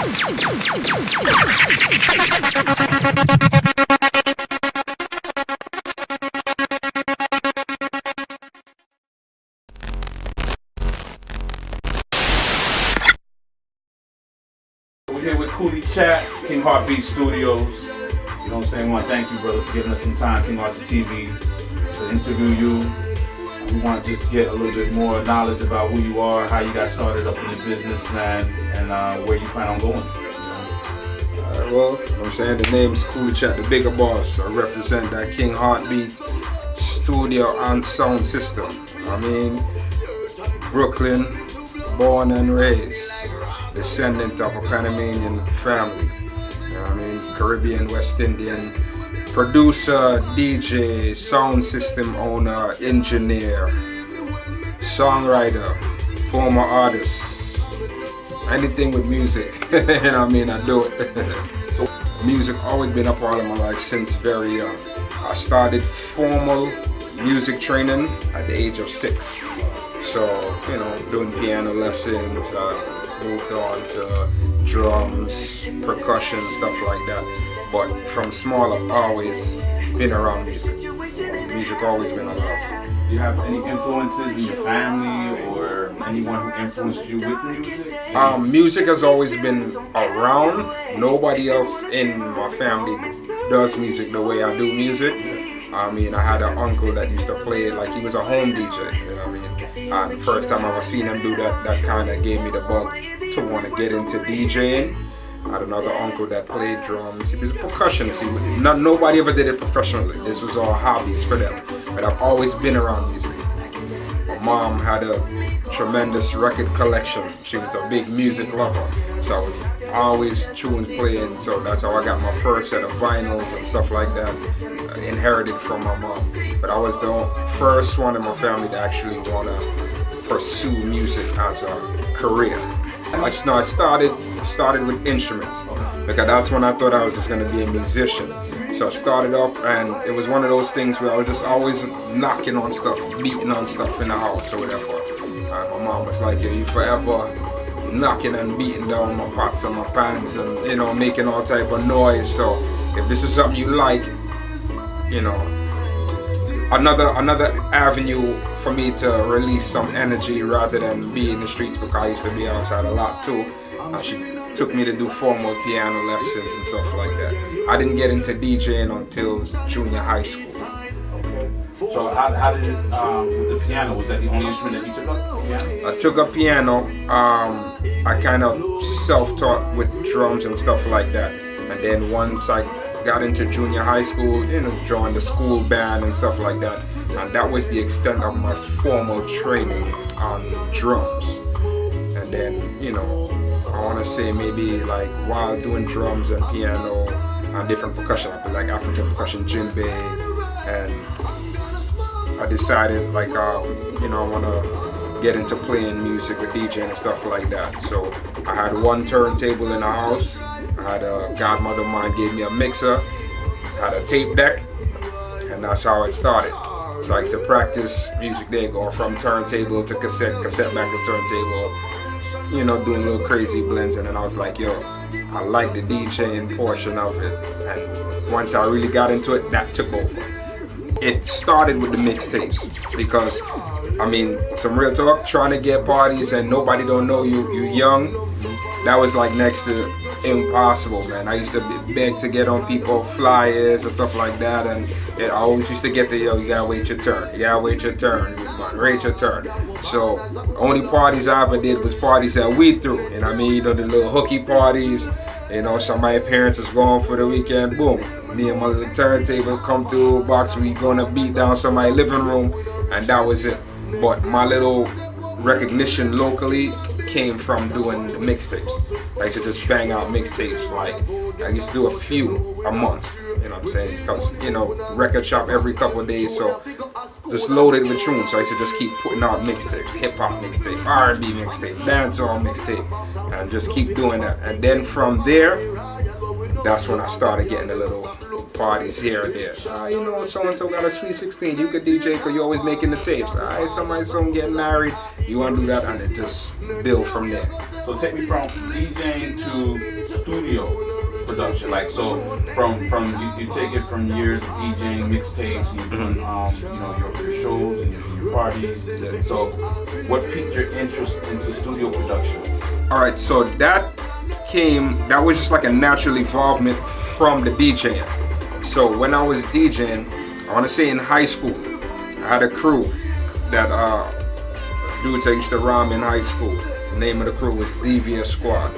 We're here with Kooly Chat, King Heartbeat Studios. You know what I'm saying? We want to thank you, brother, for giving us some time, King Arthur TV, to interview you. We want to just get a little bit more knowledge about who you are, how you got started up in the business, man, and where you plan on going. Well, you know what I'm saying? The name's Kooly Chat, the Bigga Boss. I represent that King Heartbeat studio and sound system. I mean, Brooklyn, born and raised, descendant of a Panamanian family. You know what I mean? Caribbean, West Indian, producer, DJ, sound system owner, engineer, songwriter, former artist, anything with music. You know what I mean? I do it. So music always been a part of my life since very young. I started formal music training at the age of 6. So, you know, doing piano lessons, I moved on to drums, percussion, stuff like that. But from small I've always been around music. Music always been a love. Do you have any influences in your family or anyone who influenced you with music? Music has always been around. Nobody else in my family does music the way I do music. I mean, I had an uncle that used to play it like he was a home DJ, you know what I mean? The first time I ever seen him do that, that kind of gave me the bug to want to get into DJing. I had another uncle that played drums. He was a percussionist. Nobody ever did it professionally. This was all hobbies for them. But I've always been around music. My mom had a tremendous record collection. She was a big music lover. So I was always tunes playing. So that's how I got my first set of vinyls and stuff like that. Inherited from my mom. But I was the first one in my family to actually want to pursue music as a career. I started with instruments because that's when I thought I was just going to be a musician. So I started off, and it was one of those things where I was just always knocking on stuff, beating on stuff in the house or whatever. My mom was like, "Yo, you forever knocking and beating down my pots and my pans and, you know, making all type of noise. So if this is something you like, you know, another avenue for me to release some energy rather than be in the streets, because I used to be outside a lot too. She took me to do formal piano lessons and stuff like that. I didn't get into DJing until junior high school. So how did it, with the piano, was that the only instrument that you took up? Yeah. I took up piano. I kind of self-taught with drums and stuff like that. And then once I got into junior high school, you know, joined the school band and stuff like that. And that was the extent of my formal training on drums. And then, you know, I want to say maybe like while doing drums and piano and different percussion, I like African percussion, djembe, and I decided like, you know, I want to get into playing music with DJing and stuff like that. So I had one turntable in the house. I had a godmother of mine gave me a mixer, had a tape deck, and that's how it started. So I used to practice music there, going from turntable to cassette back to turntable, you know, doing little crazy blends. And then I was like, yo, I like the DJing portion of it. And once I really got into it, that took over. It started with the mixtapes because, I mean, some real talk, trying to get parties and nobody don't know you young, that was like next to impossible, man. I used to beg to get on people flyers and stuff like that, and I always used to get the, yo, you gotta wait your turn, you gotta wait your turn, man, wait your turn. So only parties I ever did was parties that we threw, and I mean, you know, the little hooky parties, you know, somebody's parents is going for the weekend, boom, me and my little turntable come through a box, we gonna beat down somebody's living room, and that was it. But my little recognition locally came from doing the mixtapes. I used to just bang out mixtapes, like I used to do a few a month, you know what I'm saying, because, you know, record shop every couple of days, so just loaded with tunes. So I used to just keep putting out mixtapes, hip-hop mixtape, R&B mixtape, dancehall mixtape, and just keep doing that. And then from there, that's when I started getting a little parties here and there. You know, so-and-so got a Sweet 16, you could DJ because you're always making the tapes. Somebody's home getting married, you want to do that, and it just build from there. So take me from DJing to production? Like, so from you take it from years of DJing, mixtapes, and you're doing you know, your shows and your parties. So what piqued your interest into studio production? All right, so that was just like a natural involvement from the DJing. So when I was DJing, I want to say in high school, I had a crew that dudes I used to rhyme in high school. The name of the crew was DVS Squad.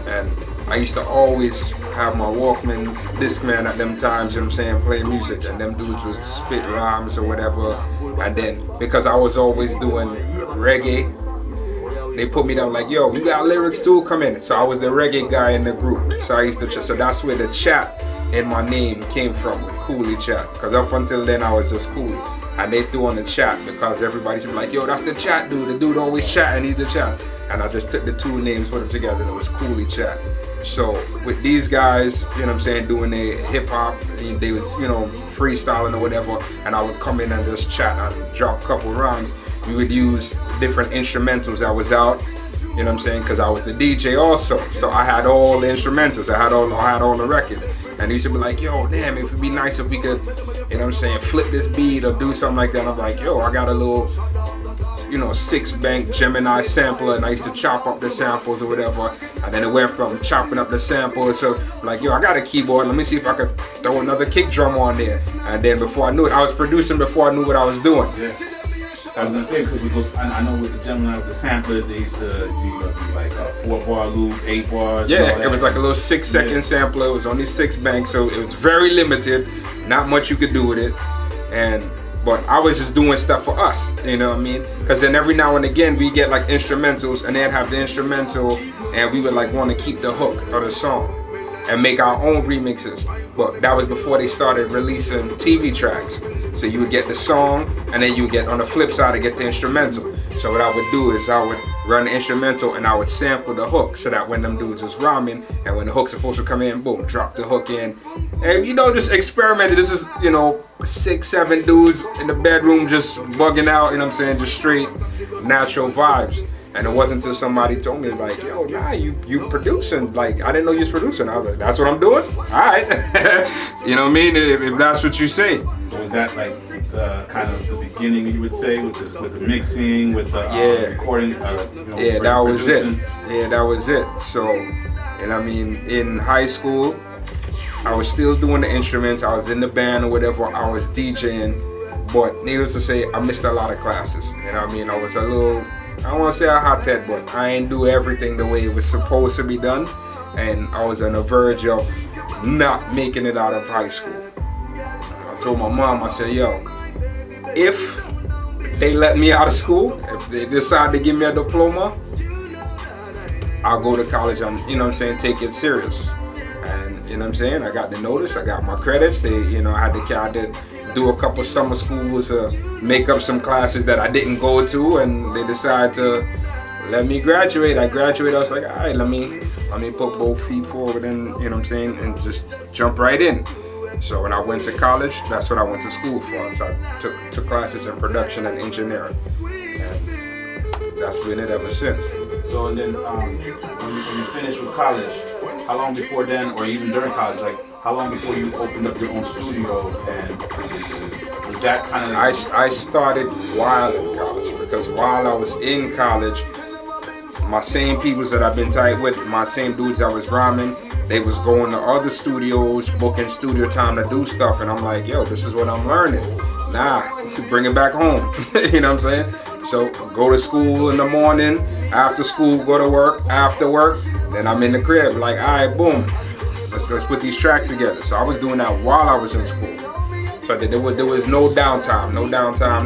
And I used to always have my Walkman, Discman at them times, you know what I'm saying, playing music. And them dudes would spit rhymes or whatever. And then, because I was always doing reggae, they put me down like, yo, you got lyrics too? Come in. So I was the reggae guy in the group. So I used to, so that's where the chat in my name came from, with Kooly Chat. Because up until then, I was just Kooly. And they threw on the chat because everybody's like, yo, that's the chat dude. The dude always chatting, he's the chat. And I just took the two names, put them together, and it was Kooly Chat. So with these guys, you know what I'm saying, doing their hip hop, they was, you know, freestyling or whatever, and I would come in and just chat and drop a couple rhymes. We would use different instrumentals that was out, you know what I'm saying, because I was the DJ also. So I had all the instrumentals, I had all the records. And he used to be like, yo, damn, it would be nice if we could, you know what I'm saying, flip this beat or do something like that. And I'm like, yo, I got a little, you know, 6-bank Gemini sampler, and I used to chop up the samples or whatever. And then it went from chopping up the samples to like, yo, I got a keyboard, let me see if I could throw another kick drum on there. And then before I knew it, I was producing before I knew what I was doing. Yeah. I was gonna say, because I know with the Gemini, with the samplers, they used to be like a 4-bar loop, 8 bars. Yeah, it was like a little 6-second sampler. It was only 6 banks, so it was very limited. Not much you could do with it. But I was just doing stuff for us, you know what I mean? Because then every now and again we get like instrumentals, and they'd have the instrumental, and we would like want to keep the hook of the song and make our own remixes. But that was before they started releasing TV tracks. So you would get the song, and then you would get, on the flip side, to get the instrumental. So what I would do is I would run the instrumental and I would sample the hook, so that when them dudes was rhyming, and when the hook's supposed to come in, boom, drop the hook in. And you know, just experimented. This is, you know, 6-7 dudes in the bedroom just bugging out, you know what I'm saying, just straight natural vibes. And it wasn't until somebody told me like, yo, nah, you producing. Like, I didn't know you was producing. I was like, that's what I'm doing? All right. You know what I mean? If that's what you say. So is that like kind of the beginning, you would say, with the mixing, with the recording? You know, yeah, that was it. Yeah, that was it. So, and I mean, in high school, I was still doing the instruments. I was in the band or whatever. I was DJing. But needless to say, I missed a lot of classes. You know what I mean? I was a little, I don't want to say a hothead, but I ain't do everything the way it was supposed to be done. And I was on the verge of not making it out of high school. I told my mom, I said, yo, if they let me out of school, if they decide to give me a diploma, I'll go to college and, you know what I'm saying, take it serious. And, you know what I'm saying, I got the notice, I got my credits. They, you know, I had to do a couple summer schools, make up some classes that I didn't go to, and they decided to let me graduate. I graduated, I was like, all right, let me put both feet forward and, you know what I'm saying, and just jump right in. So when I went to college, that's what I went to school for. So I took classes in production and engineering. And that's been it ever since. So and then when you finished with college, how long before then, or even during college, like how long before you opened up your own studio? And was that kind of... I started while in college, because while I was in college, my same peoples that I've been tight with, my same dudes I was rhyming, they was going to other studios, booking studio time to do stuff, and I'm like, yo, this is what I'm learning. Nah, to bring it back home. You know what I'm saying? So go to school in the morning, after school go to work, after work, then I'm in the crib, like, all right, boom, let's put these tracks together. So I was doing that while I was in school. So there was no downtime,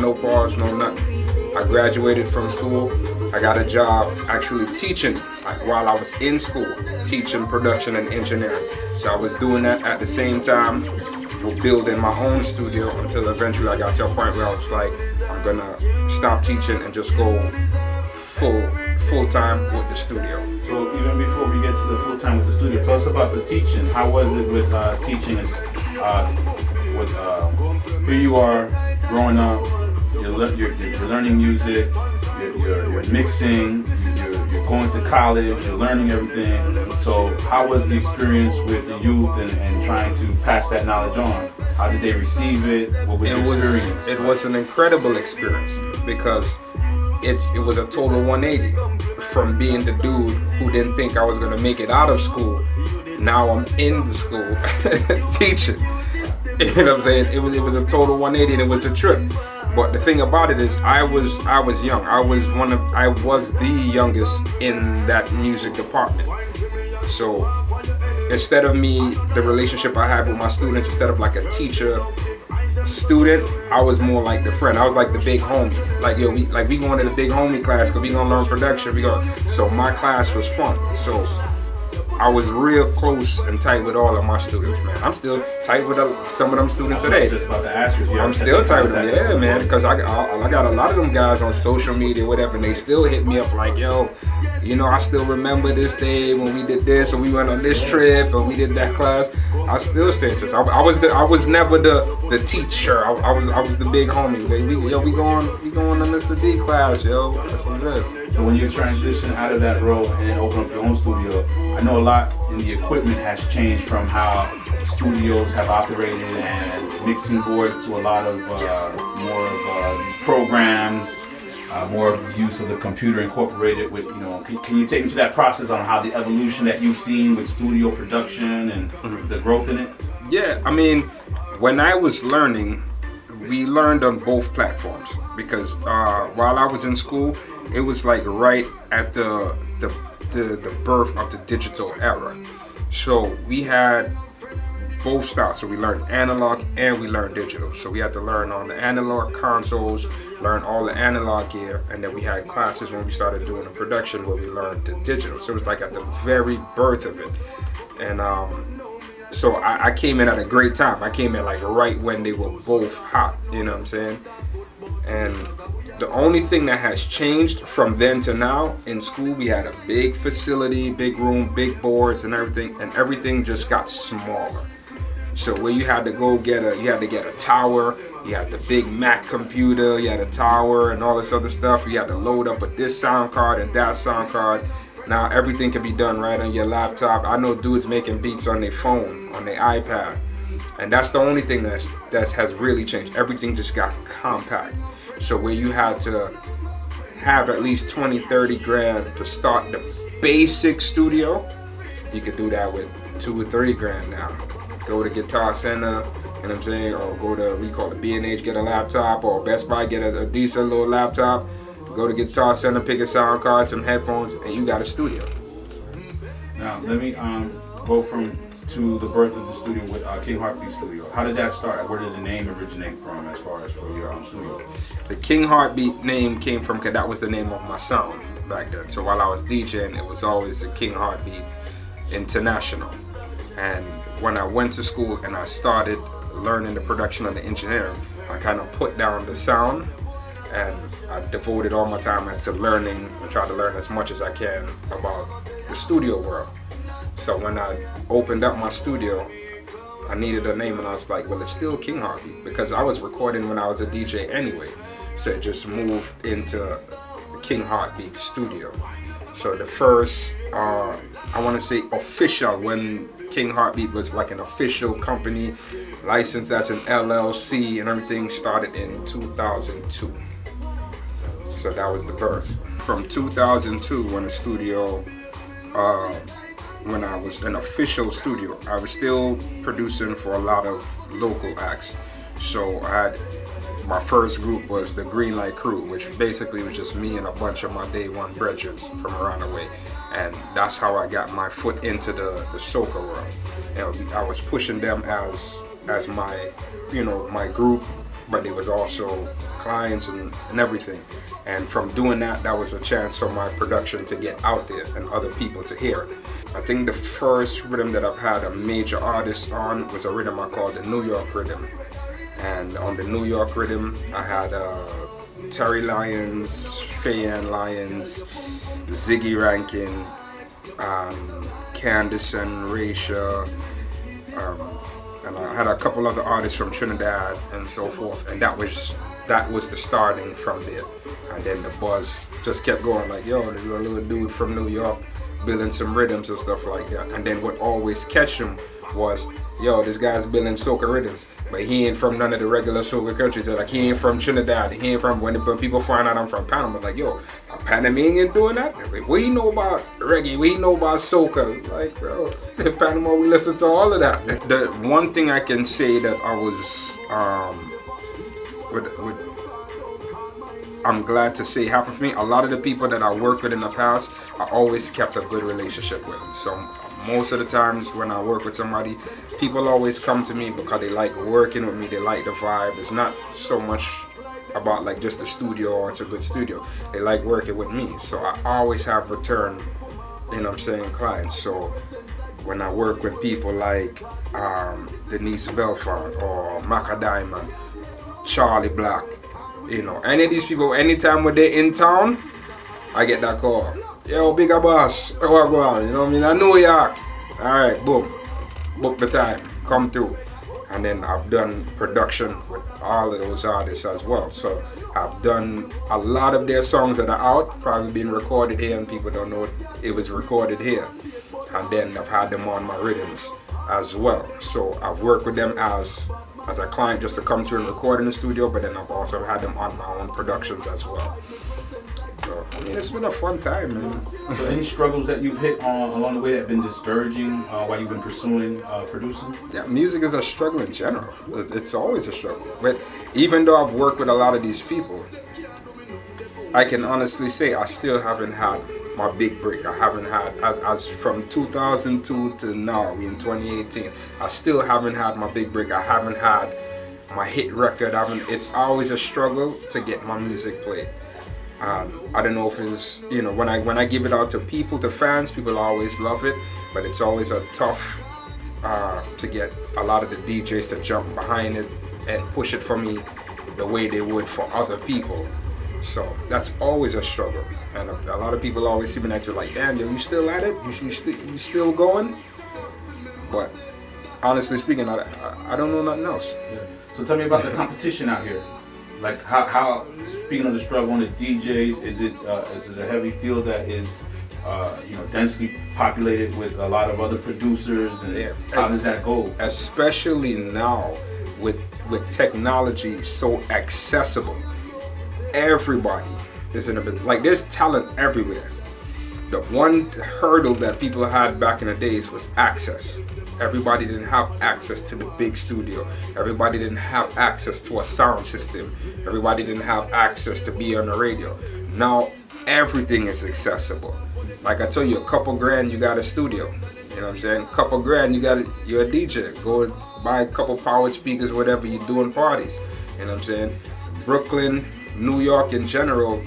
no pause, no nothing. I graduated from school. I got a job actually teaching, like while I was in school, teaching production and engineering. So I was doing that at the same time, building my own studio, until eventually I got to a point where I was like, I'm gonna stop teaching and just go full time with the studio. So even before we get to the full time with the studio, tell us about the teaching. How was it with teaching? Here you are growing up, you're learning music, you're mixing, you're going to college, you're learning everything. So how was the experience with the youth and trying to pass that knowledge on? How did they receive it? What was the experience? It was an incredible experience because it was a total 180 from being the dude who didn't think I was gonna make it out of school. Now I'm in the school teaching. You know what I'm saying? It was a total 180 and it was a trip. But the thing about it is I was young. I was the youngest in that music department. So instead of me, the relationship I had with my students, instead of like a teacher student, I was more like the friend. I was like the big homie. Like, yo, we going to the big homie class because we gonna learn production. So my class was fun. So I was real close and tight with all of my students, man. I'm still tight with some of them students today. Just about to ask you. I'm still tight with them, yeah, man. Because I got a lot of them guys on social media, whatever, and they still hit me up like, yo, you know, I still remember this day when we did this, or we went on this trip, or we did that class. I still stay in touch. I was never the teacher. I was the big homie. We going on Mr. D class, yo. That's what it is. So when you transition out of that role and open up your own studio, I know a lot in the equipment has changed from how studios have operated and mixing boards to a lot of more of these programs, more use of the computer incorporated with, you know, can you take me to that process on how the evolution that you've seen with studio production and the growth in it? Yeah, I mean, when I was learning, we learned on both platforms because while I was in school, it was like right at the birth of the digital era. So we had both styles. So we learned analog and we learned digital. So we had to learn on the analog consoles, learn all the analog gear, and then we had classes when we started doing the production where we learned the digital. So it was like at the very birth of it. And so I came in at a great time. I came in like right when they were both hot, you know what I'm saying? And the only thing that has changed from then to now, in school we had a big facility, big room, big boards and everything just got smaller. So where you had to get a tower, you had the big Mac computer, you had a tower and all this other stuff, you had to load up this sound card and that sound card. Now everything can be done right on your laptop. I know dudes making beats on their phone, on their iPad. And that's the only thing that has really changed. Everything just got compact. So where you had to have at least 20, 30 grand to start the basic studio, you could do that with 2 or 3 grand now. Go to Guitar Center, you know what I'm saying, or go to, we call it B&H, get a laptop, or Best Buy, get a decent little laptop. Go to Guitar Center, pick a sound card, some headphones, and you got a studio. Now, let me go to the birth of the studio with King Heartbeat Studio. How did that start? Where did the name originate from as far as for your studio? The King Heartbeat name came from, because that was the name of my sound back then. So while I was DJing, it was always the King Heartbeat International. And when I went to school and I started learning the production and the engineering, I kind of put down the sound and I devoted all my time as to learning and try to learn as much as I can about the studio world. So when I opened up my studio, I needed a name and I was like, well, it's still King Heartbeat because I was recording when I was a DJ anyway. So it just moved into the King Heartbeat Studio. So the first, I want to say official, when King Heartbeat was like an official company, licensed as an LLC and everything, started in 2002. So that was the birth. From 2002, when the studio, when I was an official studio, I was still producing for a lot of local acts. So I had, my first group was the Green Light Crew, which basically was just me and a bunch of my day one brethren from around the way. And that's how I got my foot into the soca world. And I was pushing them as my, you know, my group, but it was also clients and everything. And from doing that, that was a chance for my production to get out there and other people to hear it. I think the first rhythm that I've had a major artist on was a rhythm I called the New York Rhythm. And on the New York Rhythm, I had Terry Lyons, Fayan Lyons, Ziggy Rankin, Candice and Raisha, and I had a couple other artists from Trinidad and so forth. And that was the starting from there. And then the buzz just kept going like, yo, there's a little dude from New York building some rhythms and stuff like that. And then what always catch him was, yo, this guy's building soca rhythms, but he ain't from none of the regular soca countries. Like, he ain't from Trinidad, he ain't from, when people find out I'm from Panama, like, yo, a Panamanian doing that? Like, what do you know about reggae? What do you know about soca? Like, bro, in Panama we listen to all of that. The one thing I can say that I was, I'm glad to say happened for me, a lot of the people that I worked with in the past, I always kept a good relationship with them. So most of the times when I work with somebody, people always come to me because they like working with me, they like the vibe. It's not so much about like just the studio or it's a good studio. They like working with me. So I always have return, you know what I'm saying, clients. So when I work with people like Denise Belfort or Maca Diamond, Charlie Black, you know, any of these people, anytime when they're in town, I get that call. Yo, Bigga Boss, what go on? You know what I mean? I New York. Alright, boom. Book the time, come through. And then I've done production with all of those artists as well. So I've done a lot of their songs that are out, probably been recorded here and people don't know it was recorded here. And then I've had them on my rhythms as well. So I've worked with them as a client just to come through and record in the studio, but then I've also had them on my own productions as well. So, I mean, it's been a fun time, man. So any struggles that you've hit along the way that have been discouraging while you've been pursuing producing? Yeah, music is a struggle in general. It's always a struggle. But even though I've worked with a lot of these people, I can honestly say I still haven't had my big break. I haven't had, as from 2002 to now, we in 2018, I still haven't had my big break. I haven't had my hit record. It's always a struggle to get my music played. I don't know if it's, you know, when I give it out to people, to fans, people always love it, but it's always a tough to get a lot of the DJs to jump behind it and push it for me the way they would for other people. So that's always a struggle, and a lot of people always see me at you like, damn, yo, you still at it? You still going? But honestly speaking, I don't know nothing else. Yeah. So tell me about the competition out here. Like how speaking of the struggle on the DJs, is it a heavy field that is densely populated with a lot of other producers, and yeah. How does that go? Especially now with technology so accessible. Everybody is in a business. Like, there's talent everywhere. The one hurdle that people had back in the days was access. Everybody didn't have access to the big studio. Everybody didn't have access to a sound system. Everybody didn't have access to be on the radio. Now everything is accessible. Like I told you, a couple grand you got a studio. You know what I'm saying? A couple grand you're a DJ. Go buy a couple powered speakers, whatever, you're doing parties. You know what I'm saying? Brooklyn, New York in general,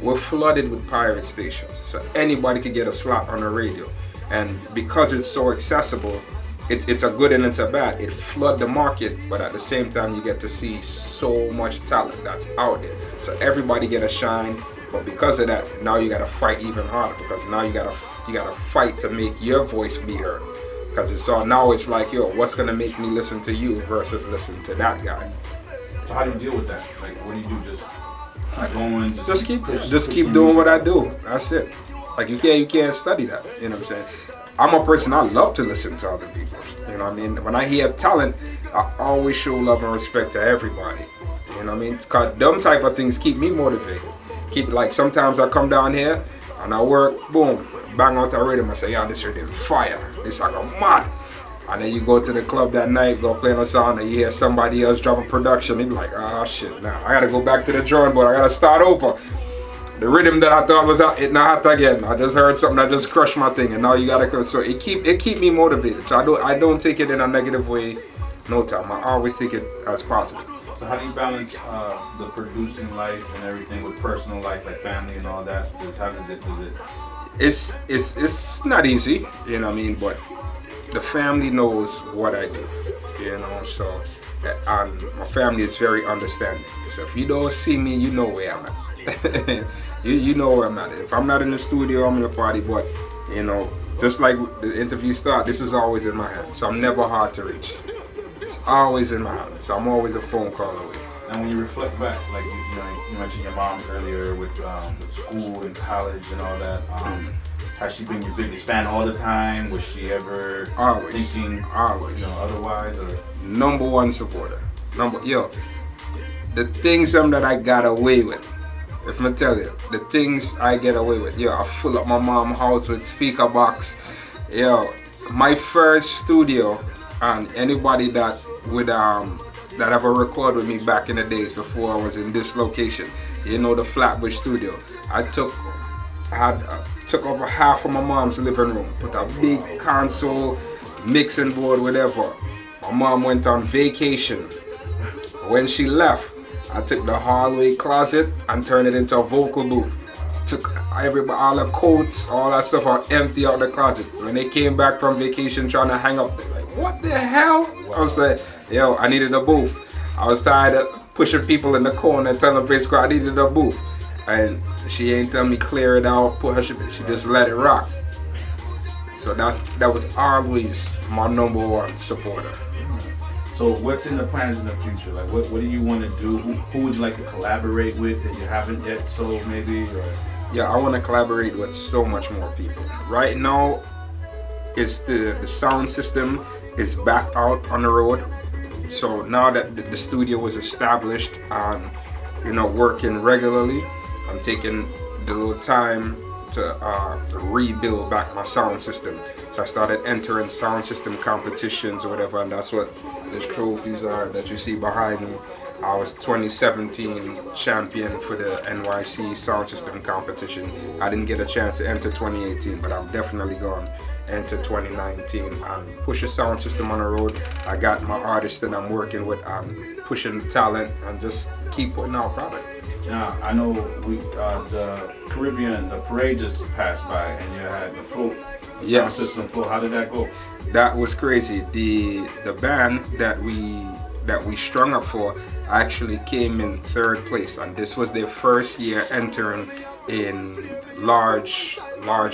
we're flooded with pirate stations. So anybody could get a slot on the radio. And because it's so accessible, it's a good and it's a bad. It flood the market, but at the same time you get to see so much talent that's out there. So everybody get a shine, but because of that, now you gotta fight even harder, because now you gotta fight to make your voice be heard. Because it's like, yo, what's gonna make me listen to you versus listen to that guy? So how do you deal with that? Like, what do you do? Just keep going? Just keep doing what I do. That's it. Like, you can't study that. You know what I'm saying? I'm a person, I love to listen to other people. You know what I mean? When I hear talent, I always show love and respect to everybody. You know what I mean? Cause them type of things keep me motivated. Like, sometimes I come down here and I work, boom, bang out a rhythm. I say, yeah, this rhythm fire. This I go mad. And then you go to the club that night, go play on a song, and you hear somebody else drop a production. You be like, oh shit, now I gotta go back to the drawing board. I gotta start over. The rhythm that I thought was out, it not hot again. I just heard something that just crushed my thing, and now you gotta go. So it keep me motivated. So I don't take it in a negative way, no time. I always take it as positive. So how do you balance the producing life and everything with personal life, like family and all that? How does it? It's not easy, you know what I mean, but the family knows what I do, you know. So my family is very understanding. So if you don't see me, you know where I'm at. You know where I'm at. If I'm not in the studio, I'm in the party. But you know, just like the interview start, this is always in my hand. So I'm never hard to reach. It's always in my hand. So I'm always a phone call away. And when you reflect back, like you mentioned your mom earlier with school and college and all that, Has she been your biggest fan all the time? Was she ever Always. thinking, Always. otherwise? Or? Number one supporter. The things that I got away with. If I tell you, the things I get away with. I fill up my mom's house with speaker box. My first studio, and anybody that would that ever record with me back in the days before I was in this location, the Flatbush studio. I took over half of my mom's living room, put a big console, mixing board, whatever. My mom went on vacation. When she left, I took the hallway closet and turned it into a vocal booth. Took all the coats, all that stuff, I empty out the closet. So when they came back from vacation trying to hang up, they're like, what the hell? I was like, I needed a booth. I was tired of pushing people in the corner and telling them basically I needed a booth. And she ain't tell me clear it out, she just let it rock. So that was always my number one supporter. So what's in the plans in the future? Like what do you want to do? Who would you like to collaborate with that you haven't yet? So maybe or? I want to collaborate with so much more people. Right now, it's the sound system is back out on the road. So now that the studio was established and working regularly, I'm taking the little time to rebuild back my sound system. So I started entering sound system competitions or whatever, and that's what these trophies are that you see behind me. I was 2017 champion for the NYC sound system competition. I didn't get a chance to enter 2018, but I'm definitely going to enter 2019 and push a sound system on the road. I got my artists that I'm working with, pushing talent and just keep putting out product. Yeah, I know the Caribbean, the parade just passed by and you had the float, the sound system float. How did that go? That was crazy. The band that we strung up for actually came in 3rd place, and this was their first year entering in large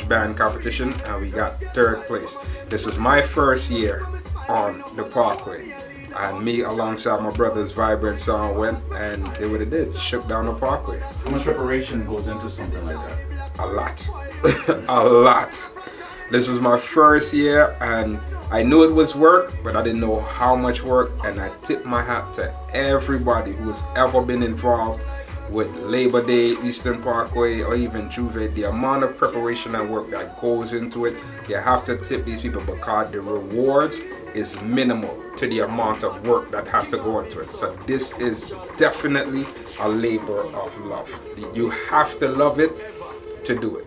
band competition, and we got 3rd place. This was my first year on the Parkway, and me alongside my brothers Vibrant Sound went, and they would have did shook down the Parkway. How much preparation goes into something like that? A lot. A lot. This was my first year, and I knew it was work, but I didn't know how much work, and I tip my hat to everybody who's ever been involved with Labor Day, Eastern Parkway, or even Juve. The amount of preparation and work that goes into it, you have to tip these people because the rewards is minimal to the amount of work that has to go into it. So this is definitely a labor of love. You have to love it to do it.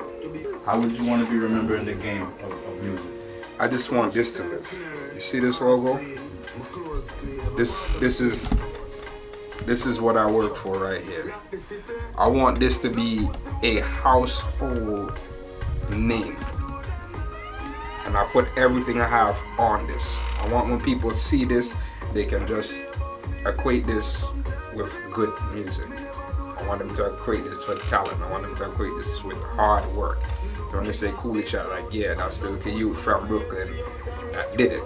How would you want to be remembered in the game of music? I just want this to live. You see this logo? This is what I work for right here. I want this to be a household name. And I put everything I have on this. I want when people see this, they can just equate this with good music. I want them to equate this with talent. I want them to equate this with hard work. When they say Kooly Chat, like, yeah, that's the youth from Brooklyn that did it.